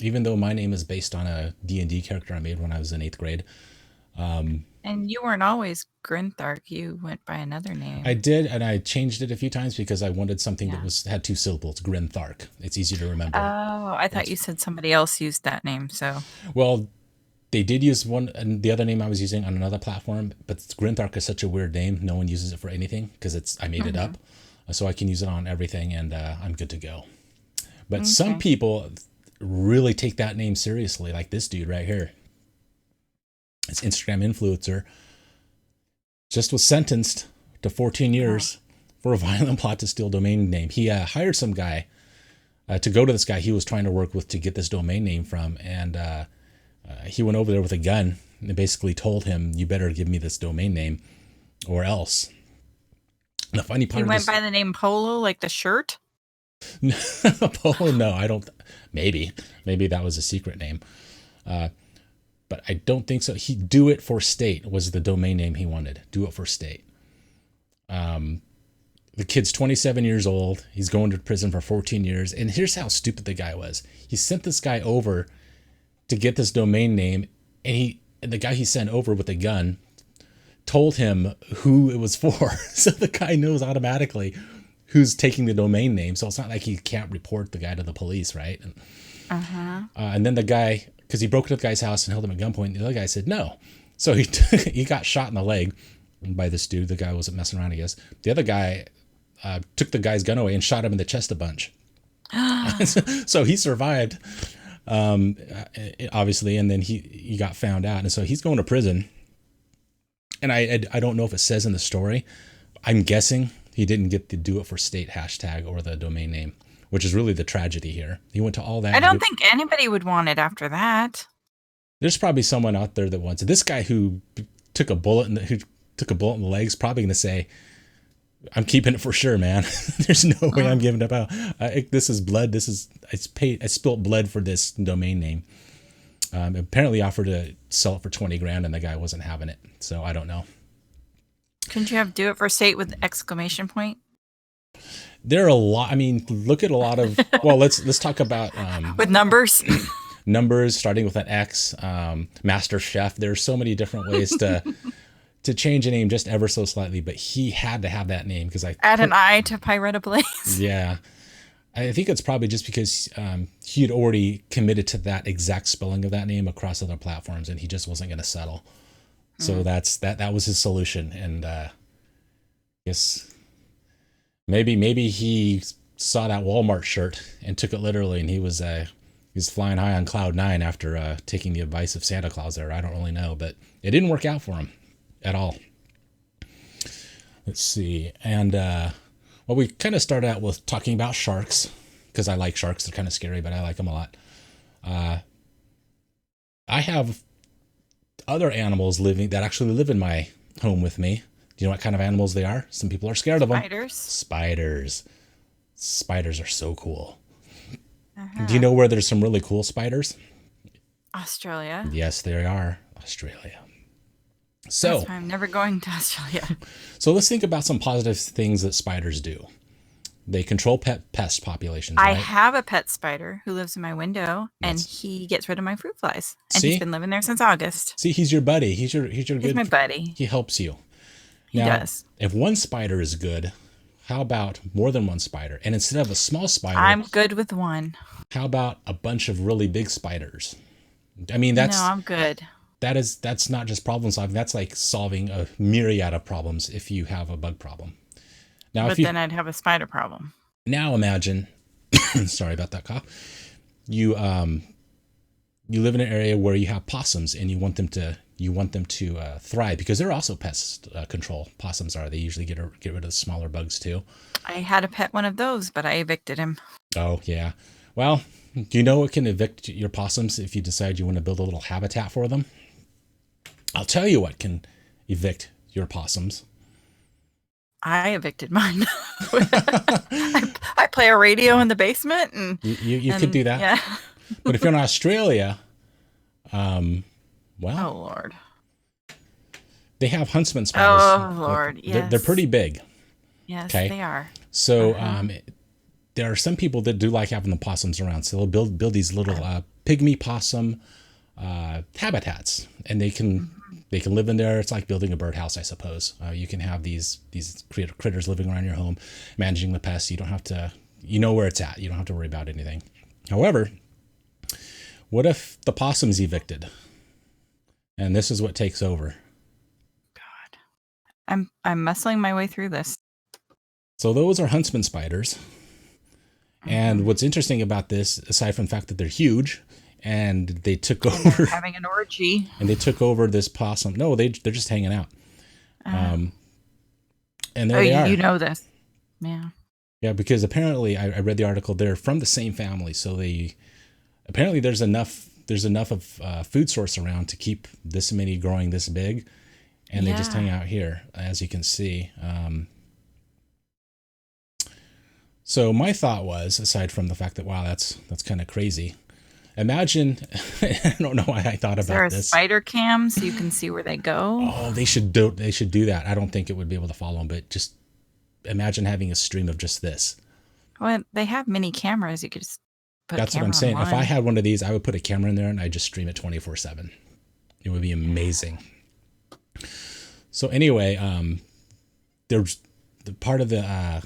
even though my name is based on a D&D character I made when I was in 8th grade. And you weren't always Grintharke. You went by another I name. did, and I changed it a few times because I wanted something that Yeah. had 2 syllables, Grintharke. It's easy to remember. Oh, I thought It's you said somebody else used that name. So, Well, they did use one, and the other name I was using on another platform, but Grinthark is such a weird name. No one uses it for anything because I made it hmm, up, so I can use it on everything, and I'm good to go. But some okay. people really take that name seriously, like this dude right here. This Instagram influencer just was sentenced to 14 Oh. years for a violent plot to steal domain name. He hired some guy to go to this guy he was trying to work with to get this domain name from, and he went over there with a gun and basically told him, "You better give me this domain name or else." And the funny He part of went this, by the name Polo, like the shirt. Polo, no, I don't. Maybe that was a secret name, but I don't think so. He Do It For State was the domain name he wanted. Do It For State. The kid's 27 years old. He's going to prison for 14 years. And here's how stupid the guy was. He sent this guy over to get this domain name, and the guy he sent over with a gun told him who it was for. So the guy knows automatically who's taking the domain name. So it's not like he can't report the guy to the police, right? Uh-huh. And then the guy, because he broke into the guy's house and held him at gunpoint, the other guy said no. So he got shot in the leg by this dude. The guy wasn't messing around, I guess. The other guy took the guy's gun away and shot him in the chest a bunch. So he survived, obviously, and then he got found out, and so he's going to prison. And I don't know if it says in the story. I'm guessing he didn't get the Do It For State hashtag or the domain name, which is really the tragedy here. He went to all I that. don't think anybody would want it after that. There's probably someone out there that wants it. This guy who took a bullet in the legs probably going to say, "I'm keeping it for sure, man. There's no way I'm Mm. giving it up. This is blood. I spilt blood for this domain name." Apparently offered to sell it for 20 grand and the guy wasn't having it. So I don't know. Couldn't you have do it for state with exclamation point? There are a lot. I mean, look at a lot of, well, let's talk about With numbers? numbers starting with an X, Master Chef. There's so many different ways to change a name just ever so slightly, but he had to have that name because Add an I to Pirate Blaze. yeah, I think it's probably just because he had already committed to that exact spelling of that name across other platforms, and he just wasn't going to settle. So that was his solution, and I guess maybe he saw that Walmart shirt and took it literally, and he was flying high on cloud nine after taking the advice of Santa Claus there. I don't really know, but it didn't work out for him at all. Let's see. And well, we kind of started out with talking about sharks because I like sharks. They're kind of scary, but I like them a lot. I have other animals living that actually live in my home with me. Do you know what kind of animals they are? Some people are scared of them. Spiders. Spiders. Spiders are so cool. Do you Uh-huh. know where there's some really cool spiders? Australia. Yes, they are. Australia. That's So, why I'm never going to Australia. so let's think about some positive things that spiders do. They control pest populations, I right? have a pet spider who lives in my window, and That's he gets rid of my fruit flies. And he's see, been living there since August. see, he's your buddy. He's your He's my good. buddy. He helps you. He Now, does. if one spider is good, how about more than one spider? And instead of a small spider, I'm good with one. how about a bunch of really big spiders? I mean, No, I'm good. that's not just problem solving. That's like solving a myriad of problems if you have a bug problem. Now, if But you then I'd have a spider problem. now imagine, sorry about that cough. You you live in an area where you have possums and you want them to thrive because they're also pest control. Possums are. They usually get rid of the smaller bugs too. I had a pet one of those, but I evicted him. Oh yeah. Well, do you know what can evict your possums if you decide you want to build a little habitat for them? I'll tell you what can evict your possums. I evicted mine. I play a radio in the basement, and You could do that. yeah. But if you're in Australia, well, Oh Lord. they have huntsman spiders. Oh Lord. They're Yes. pretty big. Yes, Okay. they are. So Uh-huh. there are some people that do like having the possums around. So they'll build these little pygmy possum habitats, and they can live in there. It's like building a birdhouse, I suppose. You can have these critters living around your home, managing the pests. You don't have to, you know where it's at. You don't have to worry about anything. However, what if the possum's evicted, and this is what takes over? God. I'm muscling my way through this. So those are huntsman spiders. And Mhm. what's interesting about this, aside from the fact that they're huge, and they took And they're over, having an orgy. and they took over this possum. No, they're just hanging out. Uh, And oh, there they are. you know this. Yeah. Yeah, because apparently I read the article. They're from the same family, so they apparently there's enough of food source around to keep this many growing this big, and they just Yeah. hang out here, as you can see. So my thought was, aside from the fact that wow, that's kind of crazy. Imagine, I don't know why I thought Is there about a this. spider cam so you can see where they go? Oh, they should do that. I don't think it would be able to follow them, but just imagine having a stream of just this. Well, they have mini cameras. You could just put a That's what camera I'm saying. on If I one. had one of these, I would put a camera in there and I just stream it 24/7. It would be amazing. So anyway, there's the part of the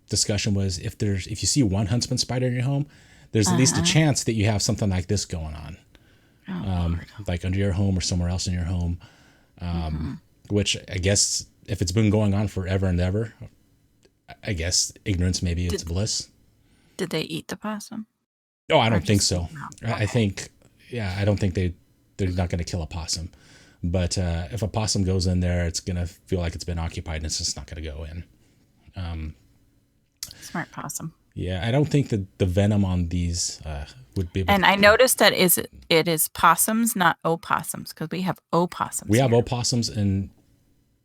discussion was if you see one huntsman spider in your home, there's at least a Uh-huh. chance that you have something like this going on, Oh, Lord. like under your home or somewhere else in your home. Mhm. Which I guess if it's been going on forever and ever, I guess ignorance maybe it's Did, bliss. did they eat the possum? Oh, I Or don't think just so. no. I Okay. think, yeah, I don't think they're not going to kill a possum. But if a possum goes in there, it's going to feel like it's been occupied and it's just not going to go in. Smart possum. Yeah, I don't think that the venom on these would be able And to. I noticed that it is possums, not opossums, because we have opossums We have here. opossums, and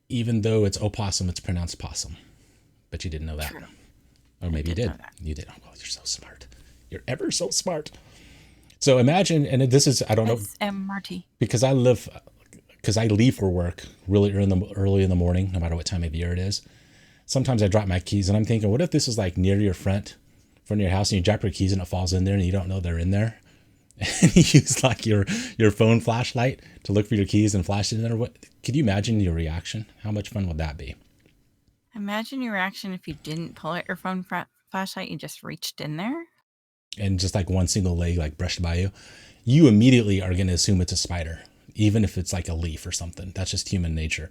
even though it's opossum, it's pronounced possum. But you didn't know that. True. Or maybe you did did. know that. You did. Oh, well, you're so smart. You're ever so smart. So imagine, and this is, I don't know, SMRT. because I leave for work really early in the morning, no matter what time of year it is. Sometimes I drop my keys and I'm thinking, what if this is like near your front of your house and you drop your keys and it falls in there and you don't know they're in there? And you use like your phone flashlight to look for your keys and flash it in there. What could you imagine your reaction? How much fun would that be? Imagine your reaction if you didn't pull out your phone flashlight, you just reached in there. And just like one single leg like brushed by you, you immediately are going to assume it's a spider, even if it's like a leaf or something. That's just human nature.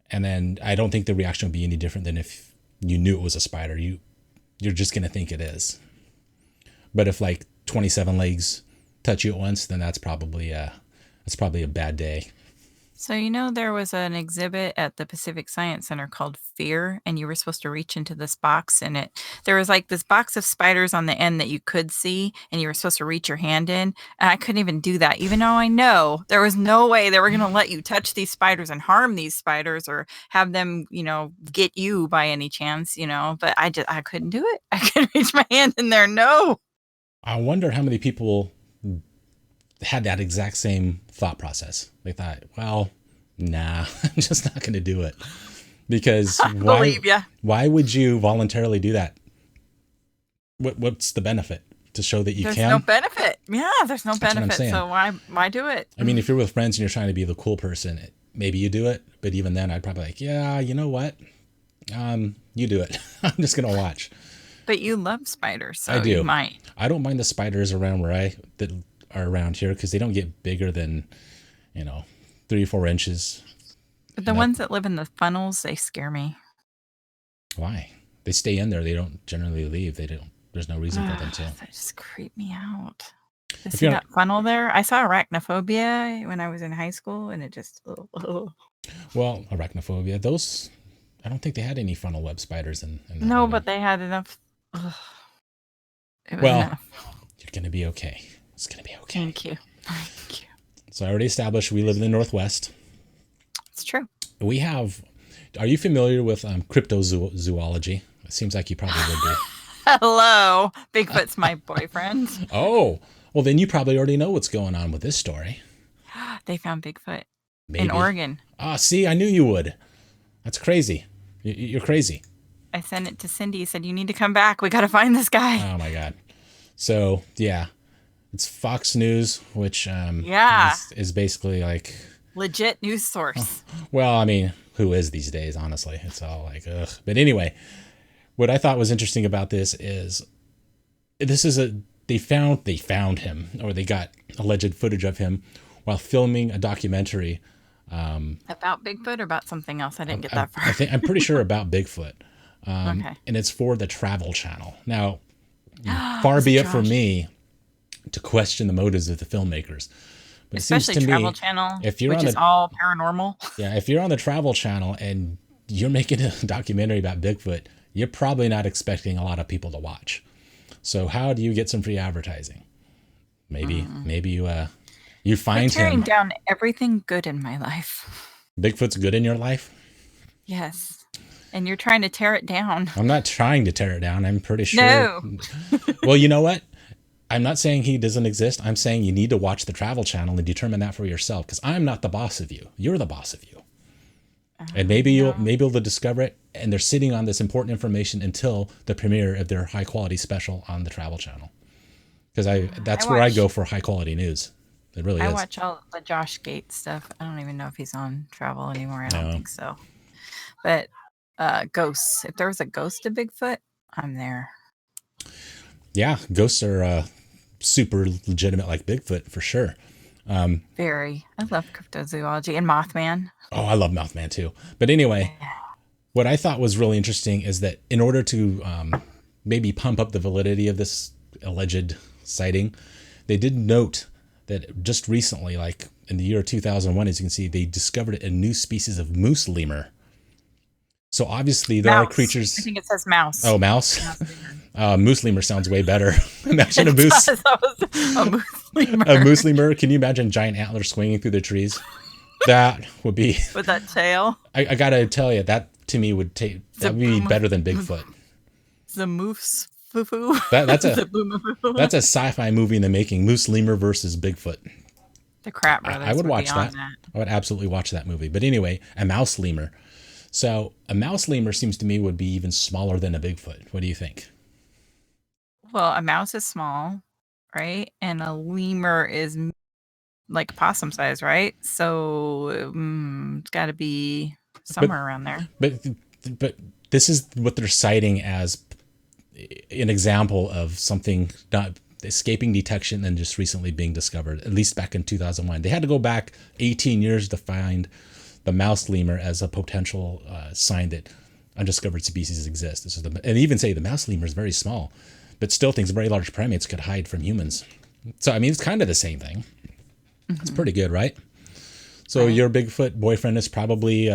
And then I don't think the reaction would be any different than if you knew it was a spider. You're just going to think it is. But if like 27 legs touch you at once, then that's probably a bad day. So, there was an exhibit at the Pacific Science Center called Fear, and you were supposed to reach into this box, and there was like this box of spiders on the end that you could see, and you were supposed to reach your hand in. And I couldn't even do that, even though I know there was no way they were going to let you touch these spiders and harm these spiders or have them, get you by any chance, but I couldn't do it. I couldn't reach my hand in there. No. I wonder how many people had that exact same thought process. They thought, well, nah, I'm just not going to do it. Because Believe ya. why would you voluntarily do that? What's the benefit? To show that you There's can? no benefit. Yeah, there's no That's what I'm benefit. saying. So why do it? I mean, if you're with friends and you're trying to be the cool person, maybe you do it. But even then, I'd probably like, yeah, you know what? You do it. I'm just going to watch. But you love spiders, so I do. you might. I don't mind the spiders around that are around here because they don't get bigger than, 3 or 4 inches. But the ones that live in the funnels, they scare me. Why? They stay in there. They don't generally leave. They don't. There's no reason for them to. That just creep me out. To If see you're that funnel there. I saw arachnophobia when I was in high school, and it just. Well, arachnophobia. Those. I don't think they had any funnel web spiders in that No, movie. but they had enough. It was Well, enough. you're gonna be okay. It's gonna be okay. Thank you. Thank you. So I already established we live in the Northwest. It's true. We have. Are you familiar with cryptozoology? It seems like you probably would be. Hello. Bigfoot's my boyfriend. Oh, well, then you probably already know what's going on with this story. They found Bigfoot Maybe. in Oregon. Ah, see, I knew you would. That's crazy. You're crazy. I sent it to Cindy. Said, you need to come back. We got to find this guy. Oh, my God. So, yeah. It's Fox News, which is basically like... Legit news source. Well, I mean, who is these days, honestly? It's all like, ugh. But anyway, what I thought was interesting about this is they found him, or they got alleged footage of him while filming a documentary. About Bigfoot or about something else? I didn't get that far. I'm pretty sure about Bigfoot. Okay. And it's for the Travel Channel. Now, far be it from me to question the motives of the filmmakers. But especially it seems to Travel me, Channel, if you're which is all paranormal. Yeah, if you're on the Travel Channel and you're making a documentary about Bigfoot, you're probably not expecting a lot of people to watch. So how do you get some free advertising? Maybe you find him. Tearing down everything good in my life. Bigfoot's good in your life? Yes. And you're trying to tear it down. I'm not trying to tear it down. I'm pretty sure. No. Well, you know what? I'm not saying he doesn't exist. I'm saying you need to watch the Travel Channel and determine that for yourself, because I'm not the boss of you. You're the boss of you. And maybe you'll discover it, and they're sitting on this important information until the premiere of their high quality special on the Travel Channel. Because that's where I go for high quality news. It really is. I watch all the Josh Gates stuff. I don't even know if he's on Travel anymore. I don't think so. But ghosts. If there was a ghost of Bigfoot, I'm there. Yeah, ghosts are super legitimate, like Bigfoot for sure. Very. I love cryptozoology and Mothman. Oh, I love Mothman too. But anyway, what I thought was really interesting is that in order to maybe pump up the validity of this alleged sighting, they did note that just recently, like in the year 2001, as you can see, they discovered a new species of moose lemur. So obviously there are creatures. I think it says mouse. Oh, mouse. Moose lemur sounds way better. Imagine a moose. A moose lemur. A moose lemur. Can you imagine giant antlers swinging through the trees? That would be. With that tail. I gotta tell you, that to me would be better than Bigfoot. The moose foo-foo. That's a sci-fi movie in the making. Moose lemur versus Bigfoot. The Crap Brothers. I would watch that. I would absolutely watch that movie. But anyway, a mouse lemur. So a mouse lemur seems to me would be even smaller than a Bigfoot. What do you think? Well, a mouse is small, right? And a lemur is like possum size, right? So it's got to be somewhere around there. But this is what they're citing as an example of something not escaping detection and just recently being discovered, at least back in 2001. They had to go back 18 years to find the mouse lemur as a potential sign that undiscovered species exist. And even say the mouse lemur is very small, but still thinks very large primates could hide from humans. So, I mean, it's kind of the same thing. Mm-hmm. It's pretty good, right? So right? your Bigfoot boyfriend is probably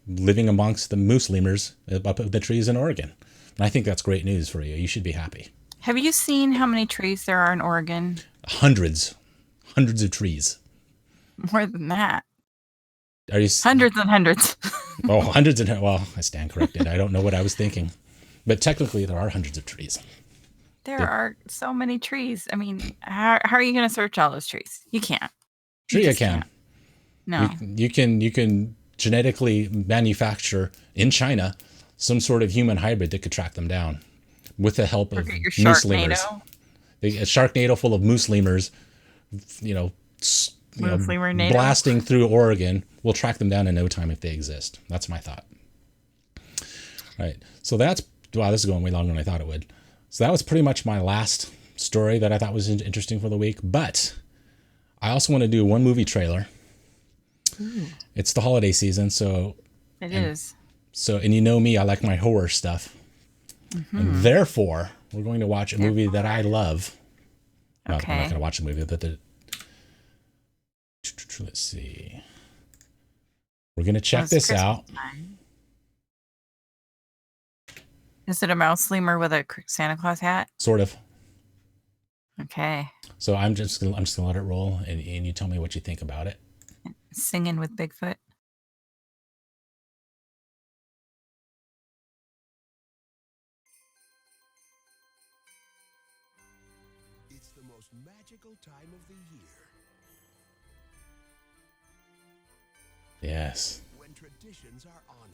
living amongst the moose lemurs up in the trees in Oregon. And I think that's great news for you. You should be happy. Have you seen how many trees there are in Oregon? Hundreds, hundreds of trees. More than that. Are you? Hundreds and hundreds. Oh, hundreds and well, I stand corrected. I don't know what I was thinking, but technically there are hundreds of trees. There are so many trees. I mean, how are you going to search all those trees? You can't. Sure, You you just can. can't. No. You can genetically manufacture in China some sort of human hybrid that could track them down with the help of Forget your moose lemurs. Sharknado. A Sharknado full of moose lemurs, you know, Moose lemur NATO. blasting through Oregon. We'll track them down in no time if they exist. That's my thought. Right. So that's, wow, this is going way longer than I thought it would. So that was pretty much my last story that I thought was interesting for the week. But I also want to do one movie trailer. Ooh. It's the holiday season, so It is. and you know me, I like my horror stuff. Mm-hmm. And therefore, we're going to watch a movie that I love. Well, Okay. we're not going to watch a movie, but let's see. We're going to check this out. Time. Is it a mouse lemur with a Santa Claus hat? Sort of. Okay. So I'm just gonna let it roll, and you tell me what you think about it. Singing with Bigfoot. It's the most magical time of the year Yes. when traditions are honored.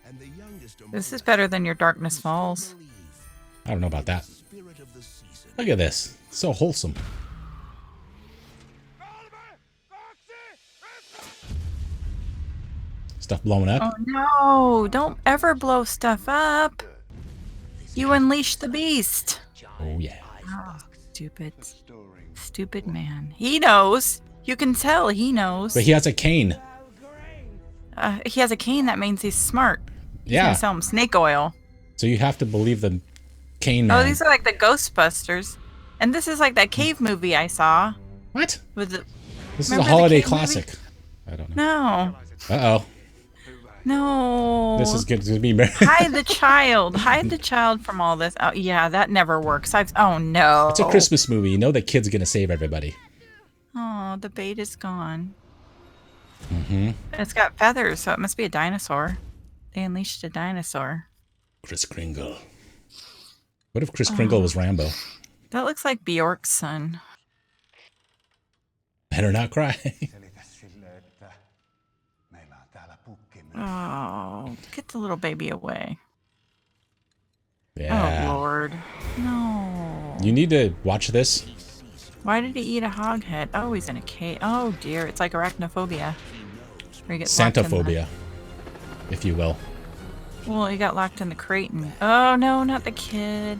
And the youngest among This is us better than your Darkness Falls. believe I don't know about that. the spirit of the season. Look at this. So wholesome. Stuff blowing up. Oh no! Don't ever blow stuff up. You unleash the beast. Oh yeah. Oh, stupid man. He knows. You can tell he knows. But he has a cane. He has a cane. That means he's smart. He's Yeah. gonna sell him snake oil. So you have to believe the cane man. Oh, these are like the Ghostbusters, and this is like that cave movie I saw What? with the. This is a Remember the holiday cave movie? classic. I don't know. No, Uh-oh. no. This is going to be married. Hide the child. Hide the child from all this. Oh yeah, that never works. Oh no. It's a Christmas movie. You know the kid's going to save everybody. Oh, the bait is gone. Mm-hmm. It's got feathers, so it must be a dinosaur. They unleashed a dinosaur. Kris Kringle. What if Kris Kringle was Rambo? That looks like Bjork's son. Better not cry. Oh, get the little baby away. Yeah. Oh Lord, no. You need to watch this. Why did he eat a hog head? Oh, he's in a cave. Oh dear, it's like arachnophobia. Where he gets locked in the- Santophobia, if you will. Well, he got locked in the crate and... Oh no, not the kid.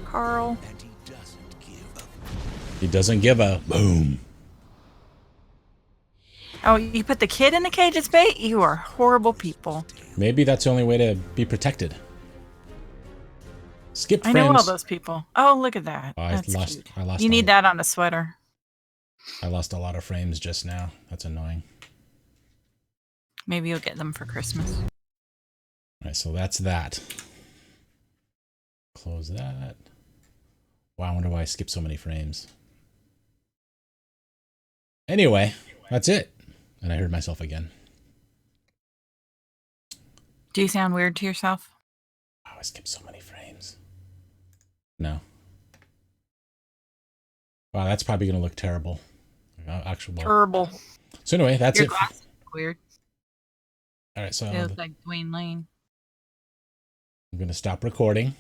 Carl. And he doesn't give up. He doesn't give a boom. Oh, you put the kid in the cage as bait? You are horrible people. Maybe that's the only way to be protected. Skip I frames. know all those people. Oh, look at that. Oh, That's I cute. lost. You need that on a sweater. I lost a lot of frames just now. That's annoying. Maybe you'll get them for Christmas. All right, so that's that. Close that. Wow, I wonder why I skipped so many frames. Anyway, that's it. And I heard myself again. Do you sound weird to yourself? Wow, I skipped so many frames. No. Wow, that's probably going to look terrible. Actual. Terrible. So anyway, that's Your it. glasses look weird. All right, so They look like Dwayne Lane. I'm going to stop recording.